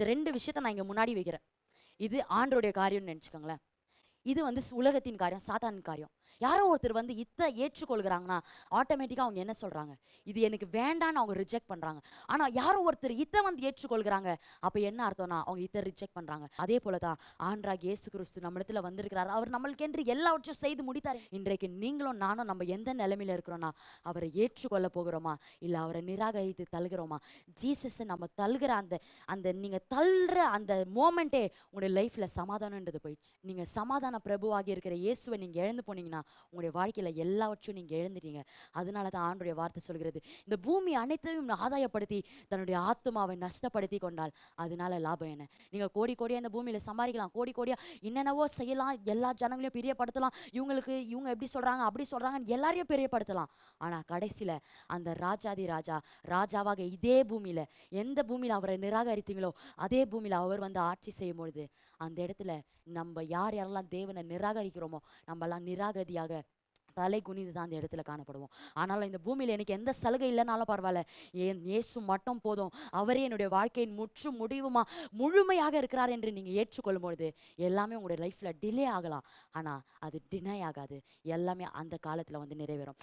2 விஷயத்த நான் இங்க முன்னாடி வைக்கிறேன். இது ஆண்டவருடைய காரியம்னு நினைச்சுக்கோங்களேன். இது வந்து உலகத்தின் காரியம், சாத்தானின் காரியம். யாரோ ஒருத்தர் வந்து ஏற்றுக்கொள்கிறாங்கன்னா, ஆட்டோமேட்டிக்கா அவங்க என்ன சொல்றாங்க? இது எனக்கு வேண்டான்னு அவங்க ரிஜெக்ட் பண்றாங்க. ஆனா யாரோ ஒருத்தர் வந்து ஏற்றுக்கொள்கிறாங்க. அப்ப என்ன அர்த்தம்னா, அவங்க ரிஜெக்ட் பண்றாங்க. அதே போல தான் ஆண்டவராகிய இயேசு கிறிஸ்து நம்மிடத்துல வந்திருக்கிறார். அவர் நம்மளுக்கென்று எல்லாவற்றையும் செய்து முடித்தார். இன்றைக்கு நீங்களும் நானும் நம்ம எந்த நிலைமையில இருக்கிறோம்னா, அவரை ஏற்றுக்கொள்ள போகிறோமா? இல்ல அவரை நிராகரித்து தள்ளுகிறோமா? ஜீசஸ நம்ம தள்ளுகிற அந்த அந்த நீங்க தள்ளுற அந்த மோமெண்ட்டே உங்களுடைய லைஃப்ல சமாதானம்ன்றது போயிடுச்சு. நீங்க சமாதான பிரபுவாகி இருக்கிற இயேசுவை நீங்க இழந்து போனீங்கன்னா, உங்களுடைய வாழ்க்கையில எல்லாவற்றையும் நீங்க இழந்துட்டீங்க. அதனால தான் ஆண்டவருடைய வார்த்தை சொல்கிறது, இந்த பூமி அனைத்தையும் ஆதாயப்படுத்தி தன்னுடைய ஆத்துமாவை நஷ்டப்படுத்தி கொண்டால் அதனால லாபம் என்ன? நீங்க கோடி கோடியா இந்த பூமியில சம்பாதிக்கலாம், கோடி கோடியா என்னென்னவோ செய்யலாம், எல்லா ஜனங்களையும் பிரியப்படுத்தலாம், இவங்க எப்படி சொல்றாங்க அப்படி சொல்றாங்கன்னு எல்லாரையும் பிரியப்படுத்தலாம். ஆனா கடைசியில அந்த ராஜாதி ராஜா ராஜாவாக இதே பூமியில, எந்த பூமியில அவரை நிராகரித்தீங்களோ அதே பூமியில அவர் வந்து ஆட்சி செய்யும் பொழுது, அந்த இடத்துல நம்ம யாரெல்லாம் தேவனை நிராகரிக்கிறோமோ நம்மலாம் நிராகதியாக தலை குனிந்து தான் அந்த இடத்துல காணப்படுவோம். ஆனாலும் இந்த பூமியில எனக்கு எந்த சலுகை இல்லைனாலும் பரவாயில்ல, என் இயேசு மட்டும் போதும், அவரே என்னுடைய வாழ்க்கையின் முற்றும் முடிவுமா முழுமையாக இருக்கிறார் என்று நீங்க ஏற்றுக்கொள்ளும் பொழுது எல்லாமே உங்களுடைய லைஃப்ல டிலே ஆகலாம், ஆனா அது டினை ஆகாது. எல்லாமே அந்த காலத்துல வந்து நிறைவேறும்.